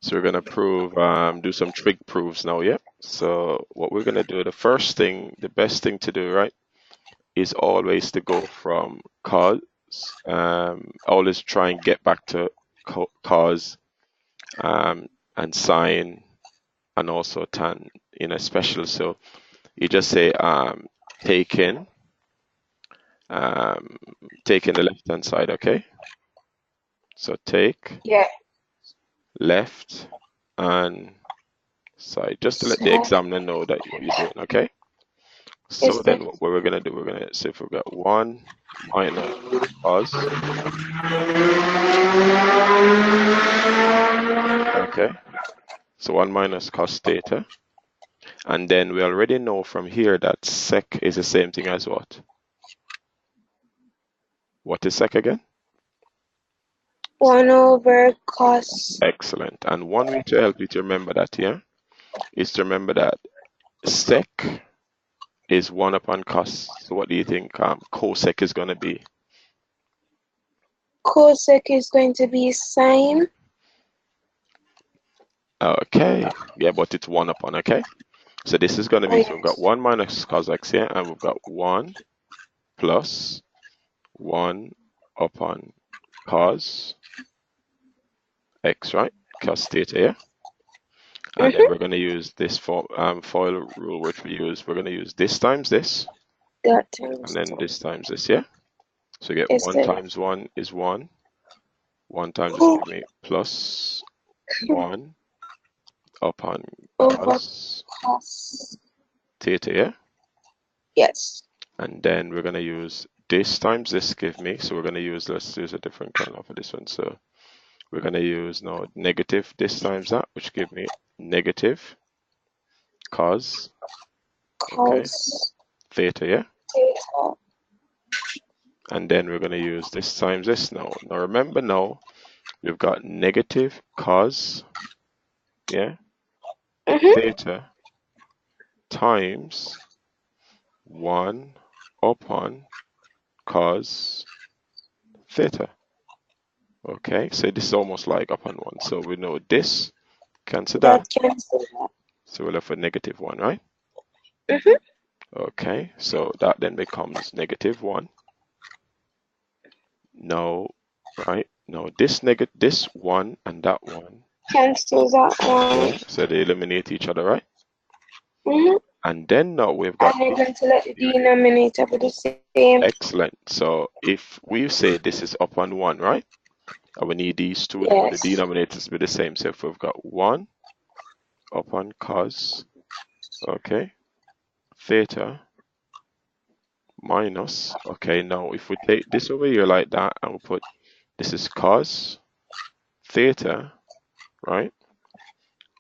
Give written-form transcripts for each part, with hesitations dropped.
So we're gonna prove, do some trig proofs now, yeah? So what we're gonna do, the first thing, the best thing to do, right, is always to go from cos, always try and get back to cos, and sine, and also tan in a special. So you just say, taking, um, taking the left-hand side, okay? So take Yeah. left and side, just to let the So examiner know that what you're doing, okay? it's So the then what we're gonna do, we're gonna say if we've got 1 minus cos, okay? So 1 minus cos theta. And then we already know from here that sec is the same thing as what? What is sec again? 1/cos. Excellent. And one way to help you to remember that, yeah, is to remember that sec is 1 upon cos. So what do you think cosec is gonna be? Cosec is going to be sine. Okay. Yeah, but it's 1 upon, okay? So this is going to Oh, be, so we've got yes. 1 minus cos x here, and we've got 1 plus 1 upon cos x, right? Cos theta here. And then we're going to use this FOIL rule, which we use. We're going to use this times this, That and times then 2 this times this, yeah? So you get is 1 the times 1 is 1. 1 times this who give me plus 1 upon over cos cos. theta, yeah? Yes. And then we're going to use this times this give me. So we're going to use, let's use a different color for this one. So we're going to use now negative this times that, which give me negative cos, okay, Cos theta, yeah? theta. And then we're going to use this times this now. Now remember now, we've got negative cos, yeah, theta times 1 upon cos theta. Okay, so this is almost like upon 1. So we know this, cancel that. That cancel that. So we're left with negative 1, right? Mm-hmm. Okay, so that then becomes negative 1. No, right? No, this 1 and that 1, Cancel that yeah, one. so they eliminate each other, right? Mm-hmm. And then now we've got And we're this going to let the here, yeah? denominator be the same. Excellent. So if we say this is upon 1, right? And we need these two now, the Yes. denominators to be the same. So if we've got 1 upon cos, okay, theta minus, okay, now if we take this over here like that and we put, this is cos theta, right,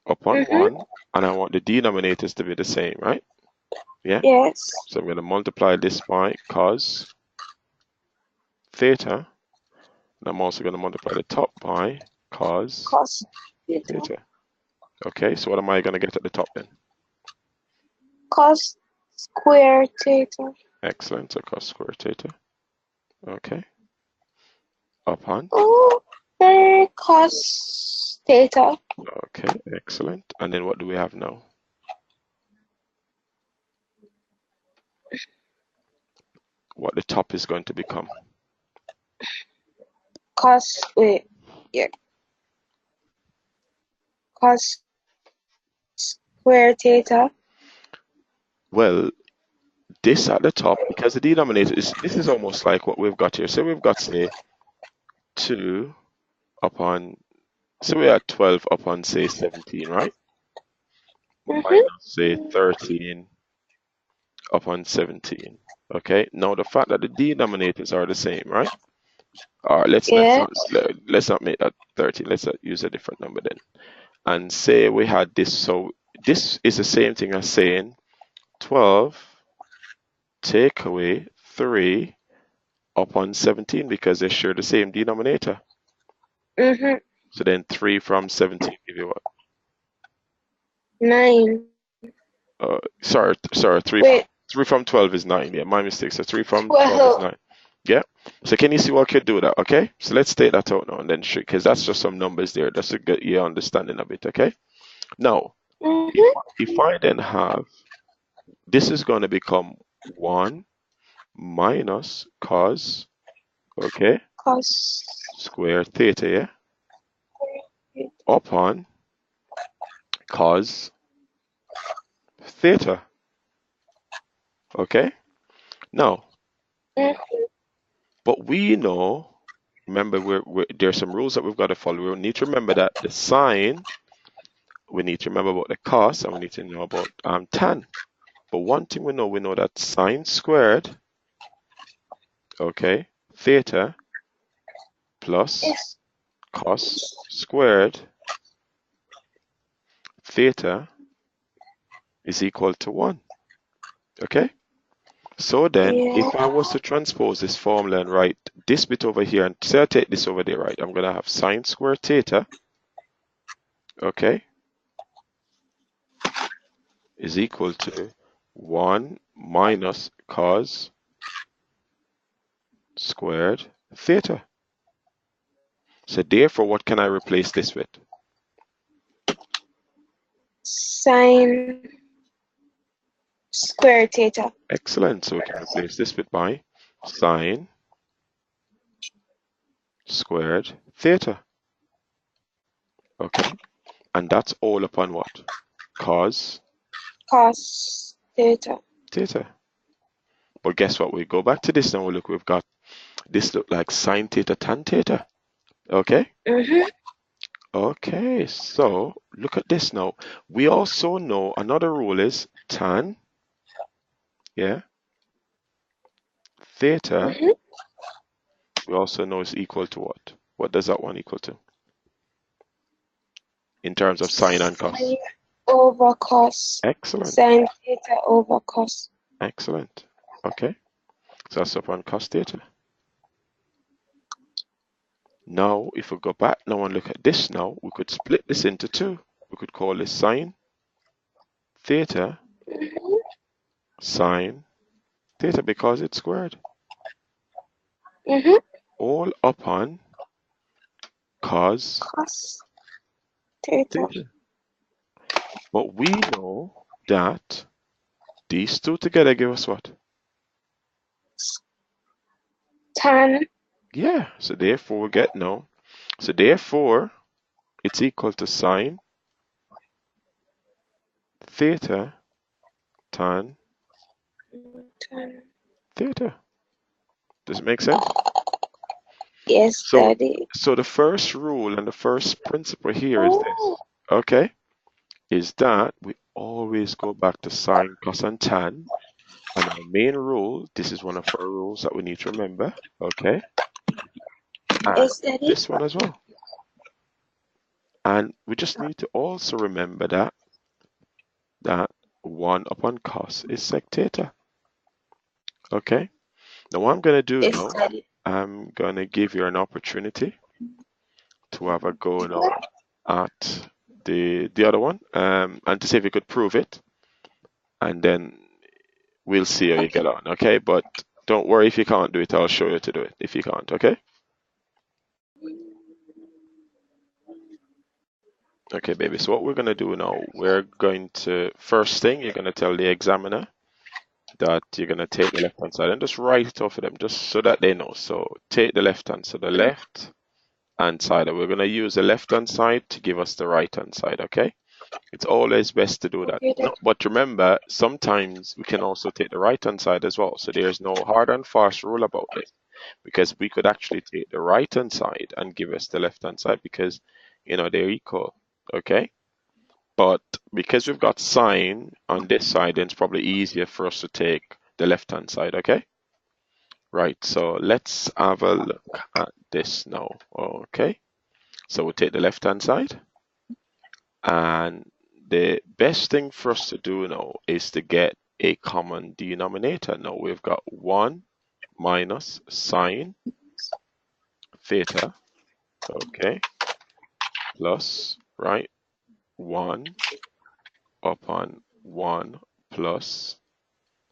upon Mm-hmm. 1, and I want the denominators to be the same, right? Yeah? Yes. So I'm going to multiply this by cos theta, and I'm also going to multiply the top by cos Cos theta. theta. Okay, so what am I going to get at the top then? Cos square theta. Excellent, so cos square theta. Okay, upon. Cos theta. Okay, excellent. And then what do we have now? What the top is going to become? Cos, wait, yeah. Cos square theta. Well, this at the top, because the denominator is, this is almost like what we've got here. So we've got, say, 2 upon, so we are 12 upon, say, 17, right? Mm-hmm. Minus, say, 13 upon 17. Okay, now the fact that the denominators are the same, right? Or Yes. let's not make that 13. Let's use a different number then. And say we had this, so this is the same thing as saying 12 take away 3 upon 17 because they share the same denominator. Mm-hmm. So then 3 from 17 give you what? 9. Sorry, 3 Wait, from 12 is 9. Yeah, my mistake. So 3 from 12 is 12. 9. Yeah. So can you see what could do that? Okay. So let's take that out now and then because that's just some numbers there. Just to get your understanding of it. Okay. Now, if Mm-hmm. if I then have this is going to become 1 minus cos, okay, Cos square theta, yeah, upon cos theta. Okay. Now, mm-hmm. but we know, remember, there's some rules that we've got to follow. We need to remember that the sine, we need to remember about the cos, and we need to know about tan. But one thing we know that sine squared, okay, theta plus Yes. cos squared theta is equal to 1. Okay? So then, Yeah. if I was to transpose this formula and write this bit over here, and say I take this over there, right, I'm going to have sine squared theta, okay, is equal to 1 minus cos squared theta. So therefore, what can I replace this with? Sine square theta. Excellent. So we can replace this with my sine squared theta. Okay. And that's all upon what? Cos Cos theta. theta. But guess what? We go back to this now. Look, we've got this look like sine theta tan theta. Okay. Mm-hmm. Okay. So look at this now. We also know another rule is tan, yeah, theta. Mm-hmm. We also know is equal to what? What does that one equal to in terms of sine and cos? Sine over cos. Excellent. Sine theta over cos. Excellent. Okay. So that's upon cos theta. Now, if we go back now and look at this now, we could split this into two. We could call this sine theta Mm-hmm. sine theta because it's squared. Mm-hmm. All upon cos Cos theta. theta. But we know that these two together give us what? Tan. Yeah. So therefore we get now. So therefore it's equal to sine theta tan Tan. theta. Does it make sense? Yes, So daddy. so the first rule and the first principle here is this. Oh. Okay? Is that we always go back to sine, cos, and tan. And our main rule, this is one of our rules that we need to remember. Okay? And Yes, daddy. this one as well. And we just need to also remember that 1 upon cos is sec theta. Okay? Now what I'm going to do Yes, now, daddy. I'm going to give you an opportunity to have a go now at the other one and to see if you could prove it. And then we'll see how you get on, okay? But don't worry if you can't do it, I'll show you to do it if you can't, okay? Okay, baby, so what we're going to do now, we're going to, first thing, you're going to tell the examiner that you're going to take the left hand side and just write it off of them just so that they know. So take the left hand, so the left hand side, and we're going to use the left hand side to give us the right hand side, okay? It's always best to do that. Okay, No, daddy. but remember, sometimes we can also take the right hand side as well. So there's no hard and fast rule about this because we could actually take the right hand side and give us the left hand side because, they're equal. Okay. But because we've got sine on this side, then it's probably easier for us to take the left hand side. Okay. Right. So let's have a look at this now. Okay. So we'll take the left hand side. And the best thing for us to do now is to get a common denominator. Now we've got 1 minus sine theta, okay, plus, right, 1 upon 1 plus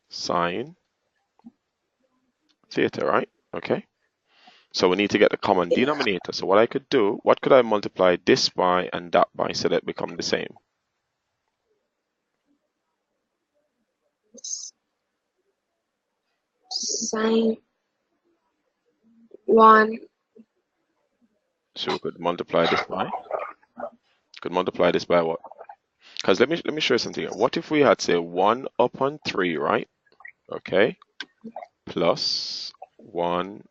sine theta, right? Okay, so we need to get the common denominator. So what I could do, what could I multiply this by and that by so that it become the same? Sine 1. So we could multiply this by, what? Because let me show you something here. What if we had, say, 1 upon 3, right? Okay, plus 1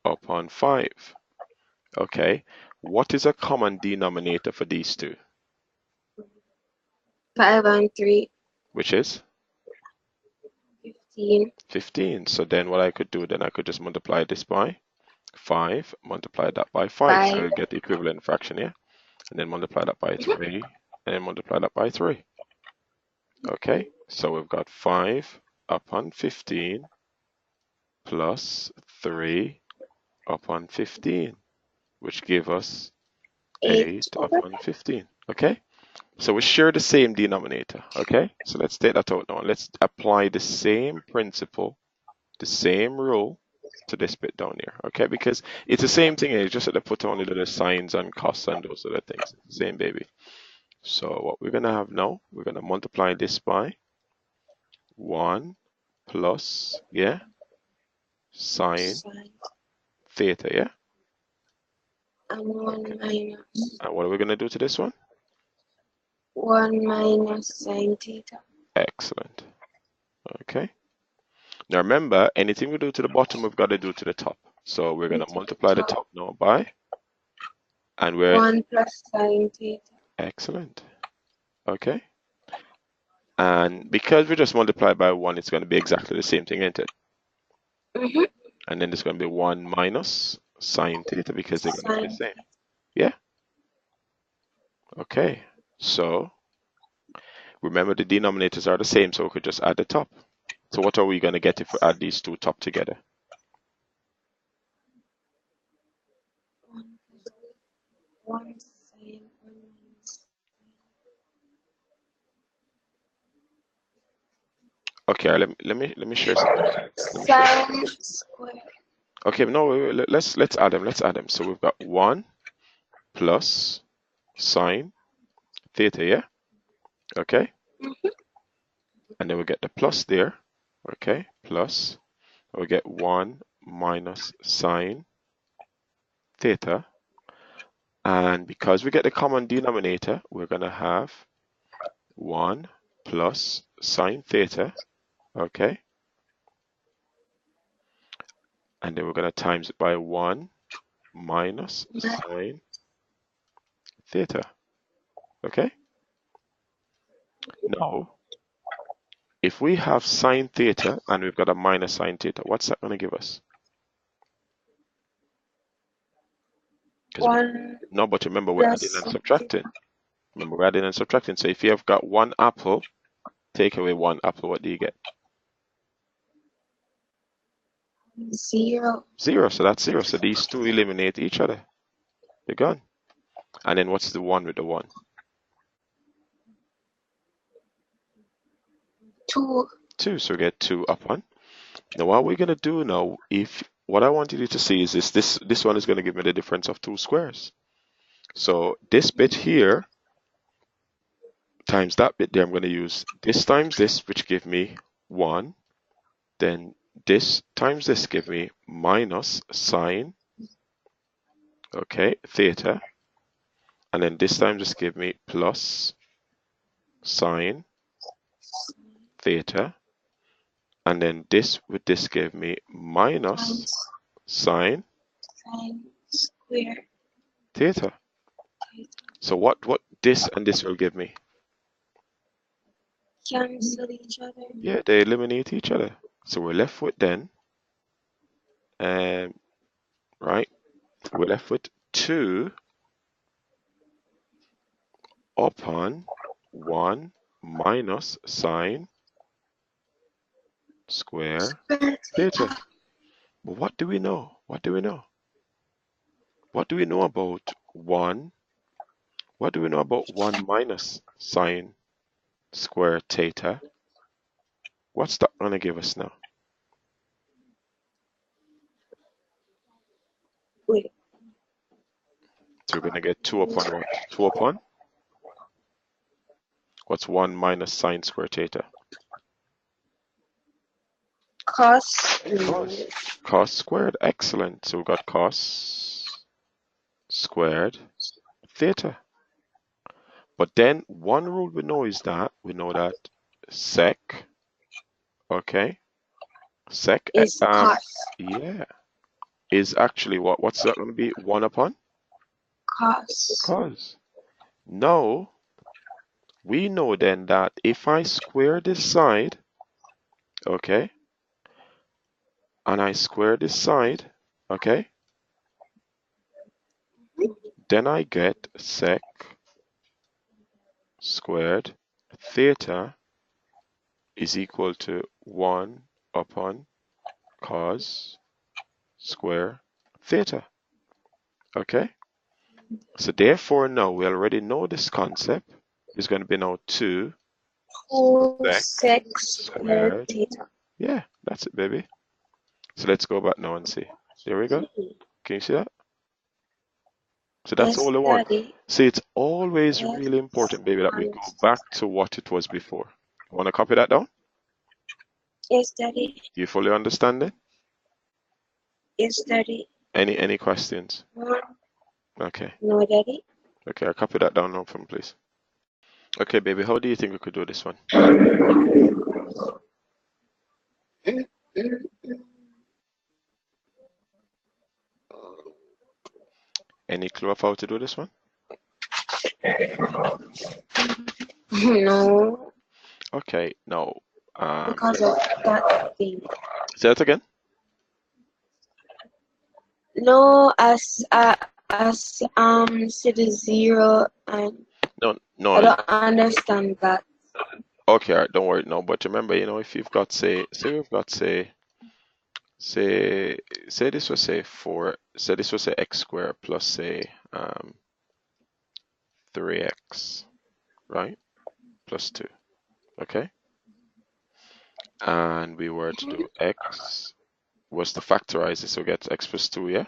upon 5. Okay, what is a common denominator for these two? 5 and 3, Which is 15. 15. So then what I could do, then I could just multiply this by 5, multiply that by 5. So 5. you get the equivalent fraction here. And then multiply that by 3, and then multiply that by 3. Okay, so we've got 5 upon 15 plus 3 upon 15, which give us 8 8 over. upon 15. Okay, so we share the same denominator. Okay, so let's take that out now. Let's apply the same principle, the same rule to this bit down here. Okay, because it's the same thing. It's just that they put only the signs and costs and those other things. It's the same baby. So what we're going to have now, we're going to multiply this by 1 plus, yeah, sine Sine theta, yeah? and 1 minus. And what are we going to do to this one? 1 minus sine theta. Excellent. Okay. Now remember, anything we do to the bottom, we've got to do to the top. So we're going to multiply the top now by, and we're, 1 plus sine theta. excellent. Okay. And because we just multiply by 1, it's going to be exactly the same thing, isn't it? Mm-hmm. And then it's going to be 1 minus sine theta because they're going to be the Sine. same. Yeah? Okay. So remember the denominators are the same, so we could just add the top. So what are we going to get if we add these two top together? 1 sine 1 minus. Okay, let me share something. Sine square. Okay, no, let's add them. Let's add them. So we've got 1 plus sine theta, yeah? Okay, Mm-hmm. and then we get the plus there. Okay, plus we get 1 minus sine theta, and because we get the common denominator, we're gonna have 1 plus sine theta. Okay, and then we're gonna times it by 1 minus sine theta. Okay, now if we have sine theta and we've got a minus sine theta, what's that going to give us? 1 No, but remember we're plus adding and sine subtracting. Remember we're adding and subtracting. So if you have got 1 apple, take away 1 apple, what do you get? 0. 0. So that's 0. So these two eliminate each other. They're gone. And then what's the 1 with the 1? 2. 2. So we get 2 upon. Now what we're going to do now, if what I wanted you to see is this one is going to give me the difference of 2 squares. So this bit here times that bit there, I'm going to use this times this, which give me 1. Then this times this give me minus sine, okay, theta. And then this time just give me plus sine theta. And then this with this give me minus sine square theta. So what this and this will give me? cancel each other. Yeah, they eliminate each other. So we're left with then, right, we're left with 2 upon 1 minus sine square theta. But what do we know? What do we know? What do we know about 1? What do we know about 1 minus sine square theta? What's that going to give us now? Wait. So we're going to get 2 upon what? 2 upon? What's 1 minus sine square theta? Cos. Cos. Cos squared. Excellent. So we've got cos squared theta. But then one rule we know is that sec, okay, sec, Is cos. yeah, is actually what? What's that going to be? 1 upon Cos. cos. Now, we know then that if I square this side, okay, and I square this side, okay, then I get sec squared theta is equal to 1 upon cos square theta. Okay? So therefore now we already know this concept is going to be now 2 sec squared squared. theta. Yeah, that's it, baby. So let's go back now and see. There we go. Can you see that? So that's Yes, all I want. Daddy. See, it's always Yes, really important, baby, that we go honest. back to what it was before. You want to copy that down? Yes, Daddy. You fully understand it? Yes, Daddy. Any questions? No, Okay. no, Daddy. Okay, I'll copy that down now for me, please. Okay, baby, how do you think we could do this one? Mm, mm, mm. Any clue of how to do this one? No, Okay, no. because of that thing. Say that again. No, see the zero, and No, I no. don't understand that. Okay, all right, don't worry. No, but remember, if you've got we've got say say this was say 4, say this was say x squared plus say 3x, right? Plus 2. Okay? And we were to do x was to factorize this, so we get x plus 2, yeah?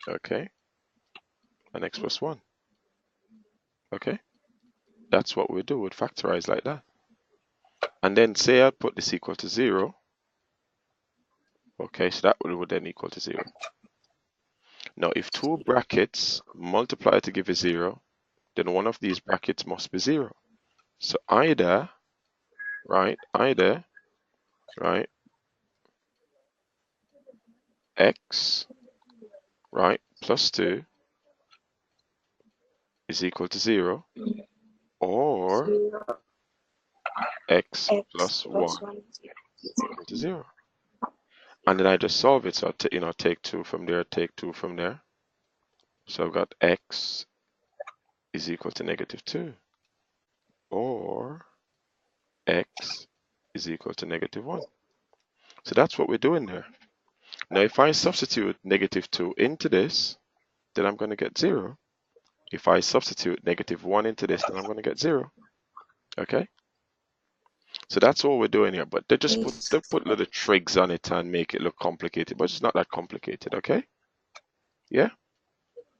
Okay. And x plus 1. Okay? That's what we do, we'd factorize like that. And then say I put this equal to 0. Okay, so that would then equal to 0. Now, if 2 brackets multiply to give a 0, then one of these brackets must be 0. So either, right, x, right, plus 2 is equal to 0, or Zero, x x plus plus 1 1 is equal to 0. And then I just solve it. So take 2 from there, take 2 from there. So I've got x is equal to negative 2, or x is equal to negative 1. So that's what we're doing there. Now, if I substitute negative 2 into this, then I'm going to get 0. If I substitute negative 1 into this, then I'm going to get 0. Okay? So that's all we're doing here. But they put little trigs on it and make it look complicated, but it's not that complicated, okay? Yeah?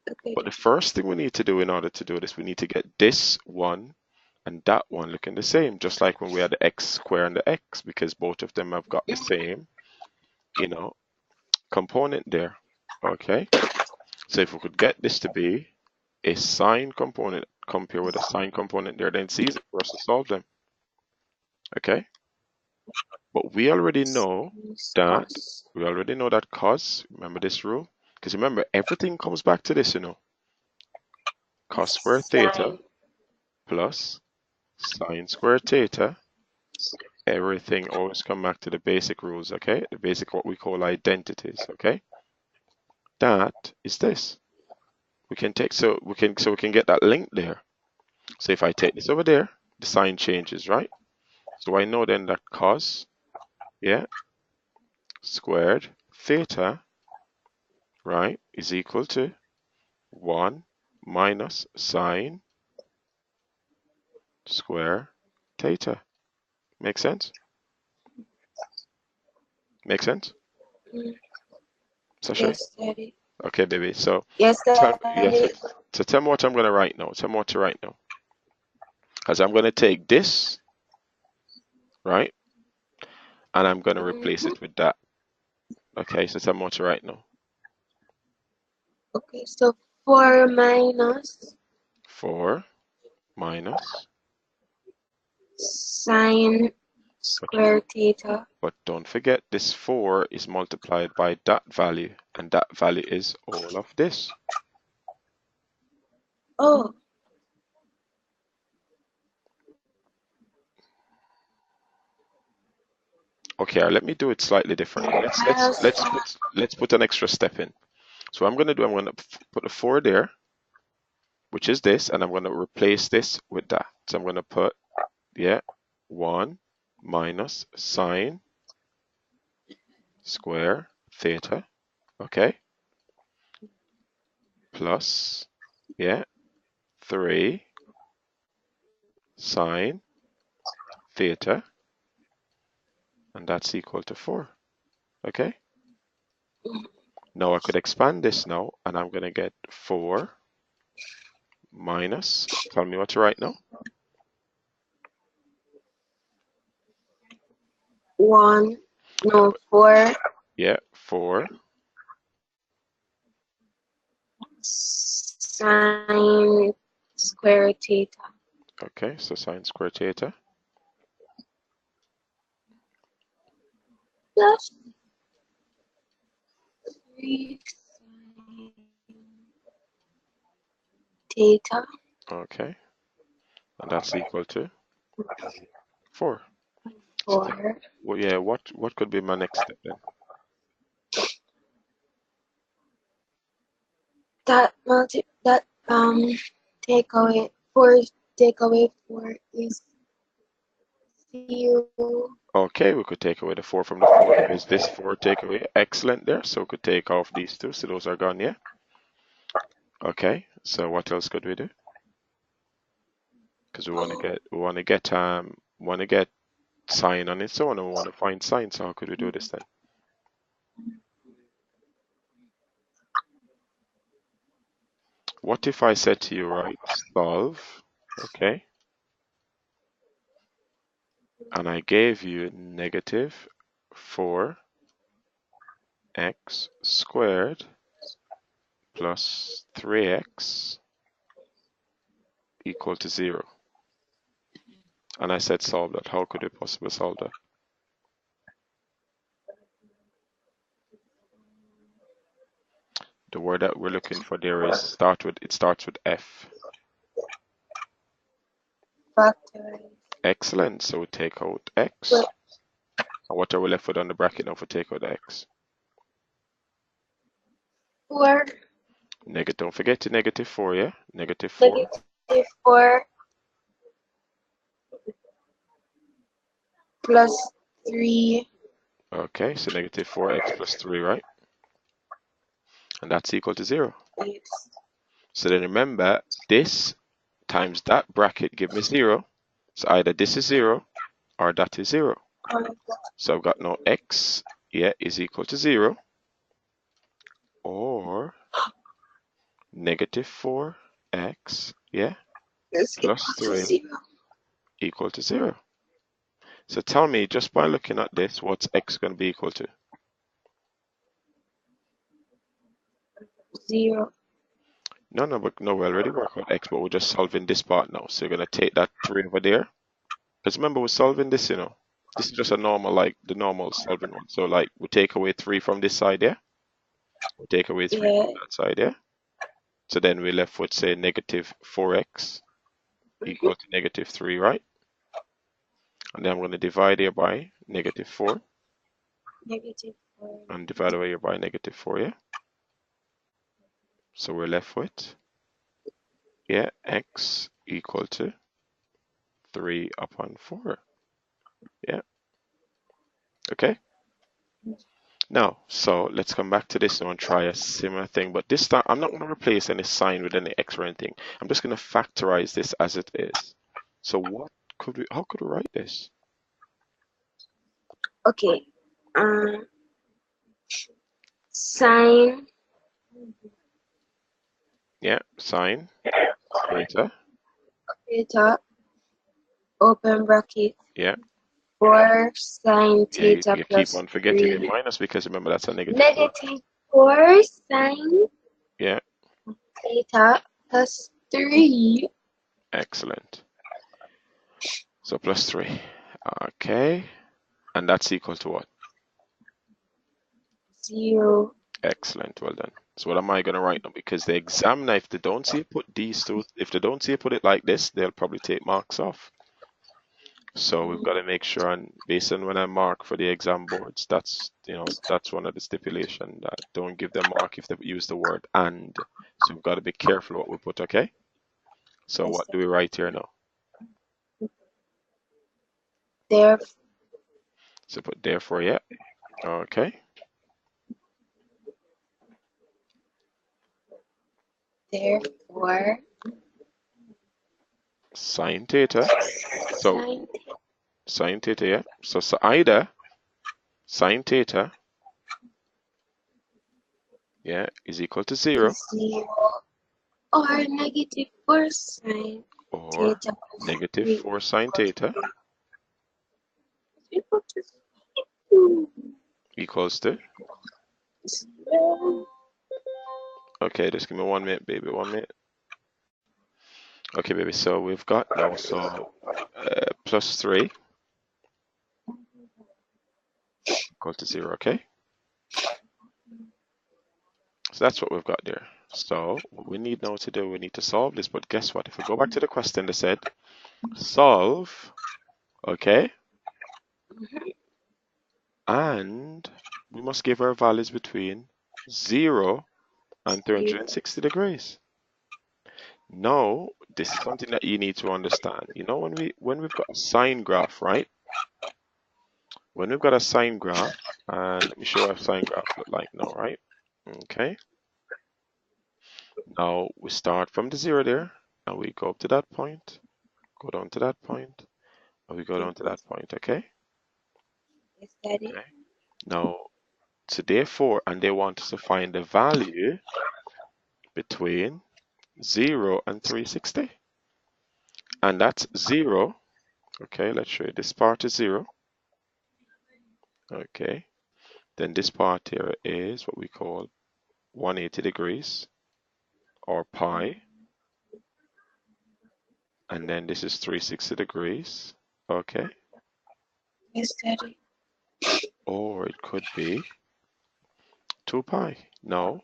Okay. But the first thing we need to do in order to do this, we need to get this one and that one looking the same, just like when we had the x square and the x, because both of them have got the same, component there. Okay? So if we could get this to be a sine component compared with a sine component there, then it's easy for us to solve them. Okay? But we already know that cos, remember this rule? Because remember, everything comes back to this, cos squared theta plus sine squared theta. Everything always come back to the basic rules, okay? The basic, what we call identities, okay? That is this. We can get that link there. So if I take this over there, the sign changes, right? So I know then that cos, yeah, squared theta, right, is equal to 1 minus sine square theta. Make sense? Make sense? Mm, Sashay? yes, Daddy. Okay, baby. So Yes, yes. Daddy. So tell me what I'm gonna write now. Tell me what to write now. Because I'm gonna take this, right? And I'm gonna replace Mhm. it with that. Okay, so tell me what to write now. Okay, so 4 minus 4 minus, sine but square theta. but don't forget this 4 is multiplied by that value, and that value is all of this. Oh, Okay, let me do it slightly differently. minus Let's put an extra step in. So what I'm gonna put a 4 there, which is this, and I'm gonna replace this with that. So I'm gonna put, yeah, 1 minus sine square theta, okay, plus, yeah, 3 sine theta, and that's equal to 4, okay? Now I could expand this now, and I'm gonna get 4 minus, tell me what to write now. 1, Yeah, no, 4 yeah, 4, sine square theta okay, so sine square theta, plus 3 sine theta okay, and that's equal to 4. So, 4. well, yeah, what could be my next step then? That take away 4, take away 4 is 0. Okay, we could take away the 4 from the 4. Is this 4 take away? Excellent there. So we could take off these two. So those are gone, yeah? Okay, so what else could we do? Because want to get sine on its own, and we want to find sine. So how could we do this then? What if I said to you, right, solve, okay, and I gave you negative 4x squared plus 3x equal to 0. And I said solve that. How could we possibly solve that? The word that we're looking for there is it starts with F. Factorize. Excellent. So we take out x. But And what are we left with on the bracket now if we take out x? 4 Negative. Don't forget the negative 4, yeah? Negative 4. negative 4 plus 3 Okay, so negative 4x plus 3, right? And that's equal to 0. is So then remember, this times that bracket give me 0. So either this is 0 or that is 0. So I've got now x, yeah, is equal to 0, or negative 4x, yeah, plus equal to 3 0. equal to 0. So tell me, just by looking at this, what's x going to be equal to? 0. No, but no, we already worked out x, but we're just solving this part now. So you're going to take that 3 over there. Because remember, we're solving this, you know. This is just a normal, like the normal solving one. So like we take away 3 from this side, yeah? We take away 3 Yeah. from that side, yeah? So then we're left with, say, negative 4x equal to negative 3, right? And then I'm going to divide here by negative 4 Negative 4. and divide over here by negative 4, yeah? So we're left with, yeah, x equal to 3 upon 4. Yeah, okay. Now, so let's come back to this now and try a similar thing. But this time, I'm not going to replace any sign with any x or anything. I'm just going to factorize this as it is. So how could we write this? Okay. Um, sine Yeah, sine theta. theta, open bracket, Yeah. 4 sine Yeah, you, theta you keep plus on forgetting your 3. minus because remember that's a negative 4. Negative 4 sine Yeah, theta plus 3. excellent. So plus 3. Okay. And that's equal to what? 0. Excellent. Well done. So what am I going to write now? Because the examiner, if they don't see you put these two, if they don't see you put it like this, they'll probably take marks off. So we've got to make sure, and based on when I mark for the exam boards, that's that's one of the stipulation that don't give them mark if they use the word and. So we've got to be careful what we put. Okay. So Yes, what do we write here now? there, So put therefore, yeah. Okay. therefore, Sine theta. So sine sine theta, yeah. So either sine theta, yeah, is equal to 0 is 0 or negative 4 sine or theta plus negative 3 4 sine theta equal to 2. equals to. 0. Okay, just give me 1 minute, baby. 1 minute. Okay, baby. So we've got now plus 3 equal to 0. Okay. So that's what we've got there. So what we need now to do, we need to solve this. But guess what? If we go back to the question, they said solve. Okay. And we must give our values between 0 and 360 degrees. Now, this is something that you need to understand. You know, when we've got a sine graph, right? When we've got a sine graph, and let me show you what a sine graph look like now, right? Okay. Now we start from the 0 there, and we go up to that point, go down to that point, and we go down to that point, okay? Is that it? Okay. Now, so therefore, and they want us to find the value between 0 and 360. And that's 0. Okay, let's show you. This part is 0. Okay. Then this part here is what we call 180 degrees or pi. And then this is 360 degrees. Okay. Is that it? Or it could be 2 pi. No,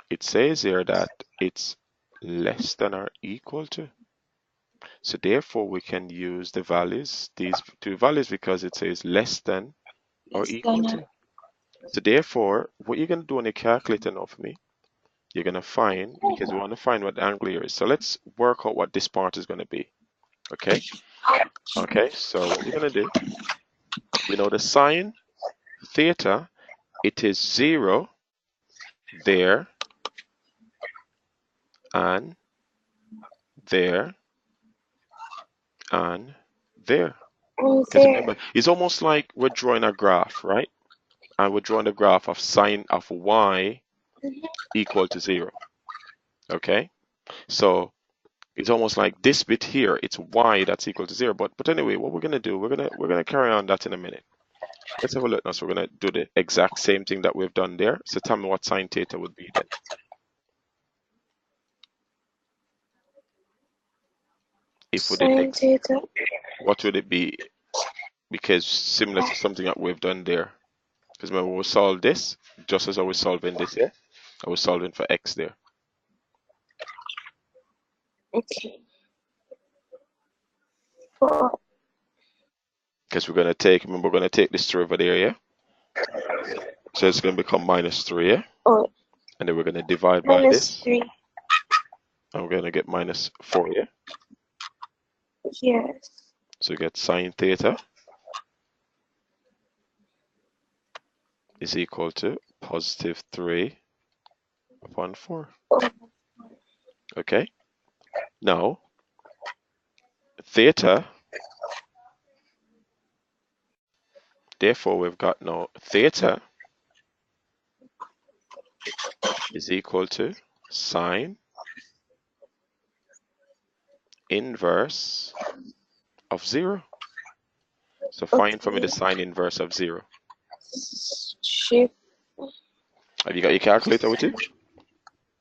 it says here that it's less than or equal to. So therefore we can use the values, these two values, because it says less than or Less equal than a to. So therefore, what you're going to do on your calculator now for me, you're going to find, because we want to find what the angle here is. So let's work out what this part is going to be. Okay. Okay. So what we're going to do, we know the sine theta, it is 0 there and there and there. oh, Because there. remember, it's almost like we're drawing a graph, right? And we're drawing a graph of sine of y equal to 0. Okay. So it's almost like this bit here, it's y that's equal to 0. But anyway, what we're gonna do, we're gonna carry on that in a minute. Let's have a look now. So we're gonna do the exact same thing that we've done there. So tell me what sine theta would be then. If we did Sine theta. what would it be? Because similar to something that we've done there. Because remember, we'll solve this just as I was solving this, yeah? I was solving for x there. Okay. 4. Because we're gonna take, remember, we're gonna take this 3 over there, yeah? So it's gonna become minus 3, yeah? Oh, And then we're gonna divide by minus this. 3. And we're gonna get minus 4, yeah? Yes. So we get sine theta is equal to positive 3 upon 4. Oh, Okay? Now, theta, therefore we've got now theta is equal to sine inverse of 0. So find for me the Okay. sine inverse of 0. Shift. Have you got your calculator with you?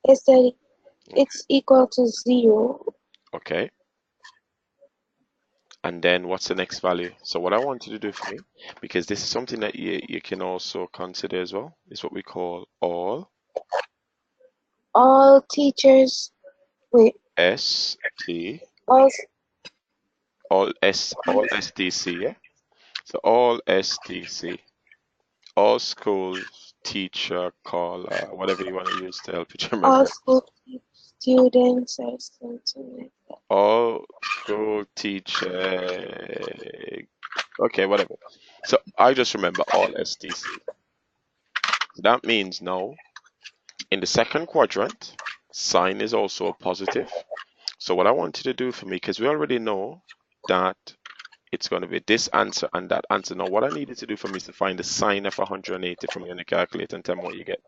Is that Okay. it's equal to 0. Okay. And then what's the next value? So what I want you to do for me, because this is something that you can also consider as well, is what we call All teachers, wait, ST, all, all STC, yeah? So all STC, all schools, teacher, caller, whatever you want to use to help you to all remember. school students or something like that. All school teacher, okay, whatever. So I just remember all STC. So that means now in the second quadrant, sine is also a positive. So what I want you to do for me, because we already know that it's going to be this answer and that answer. Now, what I need you to do for me is to find the sine of 180 from your calculator and tell me what you get.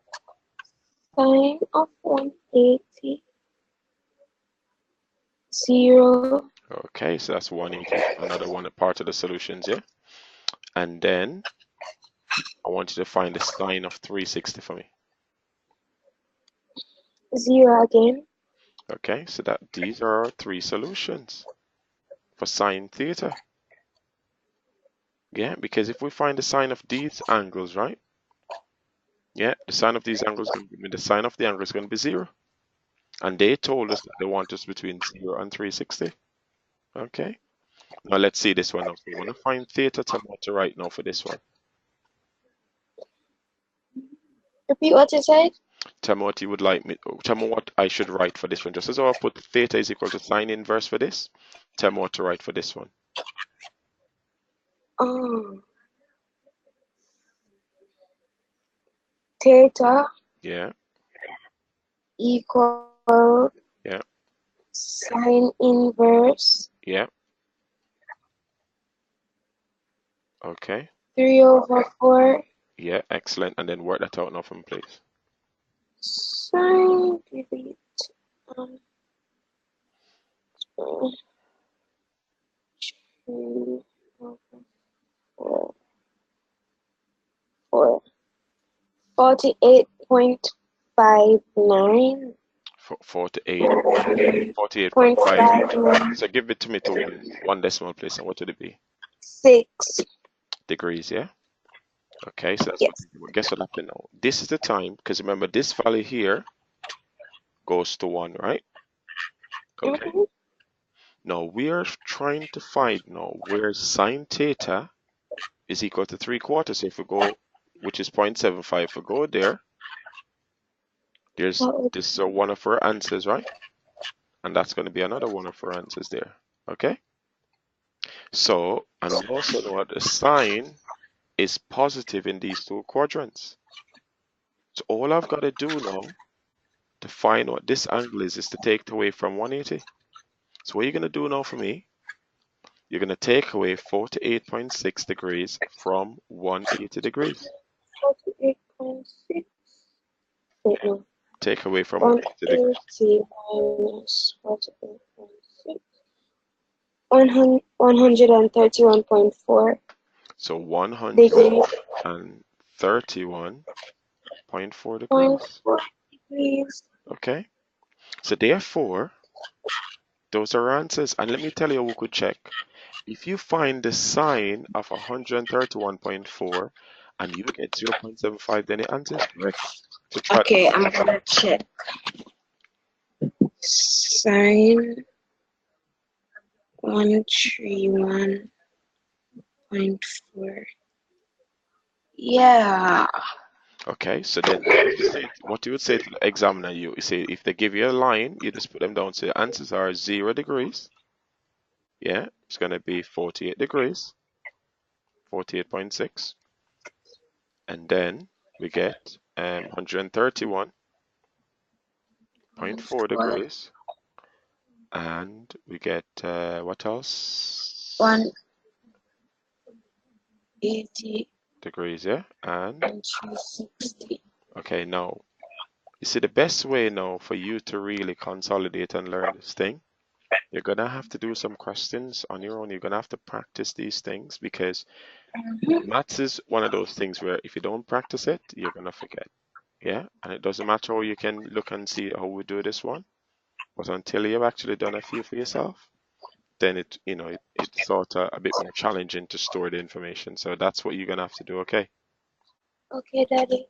Sine of 180, 0. Okay, so that's 180, another one, a part of the solutions, yeah? And then I want you to find the sine of 360 for me. 0 again. Okay, so that these are our three solutions for sine theta. Yeah, because if we find the sine of these angles, right? Yeah, the sine of these angles is going to give me the sine of the angle is going to be 0. And they told us that they want us between 0 and 360. Okay. Now let's see this one now. So we want to find theta. Tell me what to write now for this one. Repeat what you said. Tell me what you would like me. Tell me what I should write for this one. Just as I put theta is equal to sine inverse for this. Tell me what to write for this one. Um, Theta Yeah. equal Yeah. sine inverse Yeah. Okay. 3/4 Yeah. Excellent. And then work that out now for me, please. sine delete um, 3/4 48.59 48. point 48.59. five nine So give it to me to one decimal place. And what would it be? 6. Degrees. Yeah. Okay. So that's what. Yes. Guess what happened now? This is the time because remember this value here goes to 1, right? Okay. Mhm. Now we are trying to find now where sine theta is equal to 3/4. So if we go, which is 0.75, if we go there, there's That would this is one of our answers, right? And that's going to be another one of our answers there. Okay. So, and we also know that the sine is positive in these two quadrants. So all I've got to do now to find what this angle is to take it away from 180. So what you're going to do now for me, you're going to take away 48.6 degrees from 180 degrees. 48.6. Wait, Okay. no. Take away from 180 degrees. 180 minus 48.6. 131.4 So degrees. 131.4 Point degrees. 4 degrees. Okay. So therefore, those are answers. And let me tell you, we could check. If you find the sine of 131.4 and you get 0.75, then the answer is correct. So try that Okay, one. I'm gonna check. Sine 131.4. Yeah. Okay, so then what would you say? What you would say to the examiner? You say if they give you a line, you just put them down. So the answers are 0 degrees. Yeah, it's gonna be 48 degrees, 48.6, and then we get 131.4 What? degrees, and we get what else? 180 Degrees, yeah, and and 360. okay, now You see, the best way now for you to really consolidate and learn this thing, you're gonna have to do some questions on your own. You're gonna have to practice these things because Mhm. maths is one of those things where if you don't practice it, you're gonna forget. Yeah, and it doesn't matter how you can look and see how we do this one, but until you've actually done a few for yourself, then it's sort of a bit more challenging to store the information. So that's what you're gonna have to do. Okay. Okay, Daddy.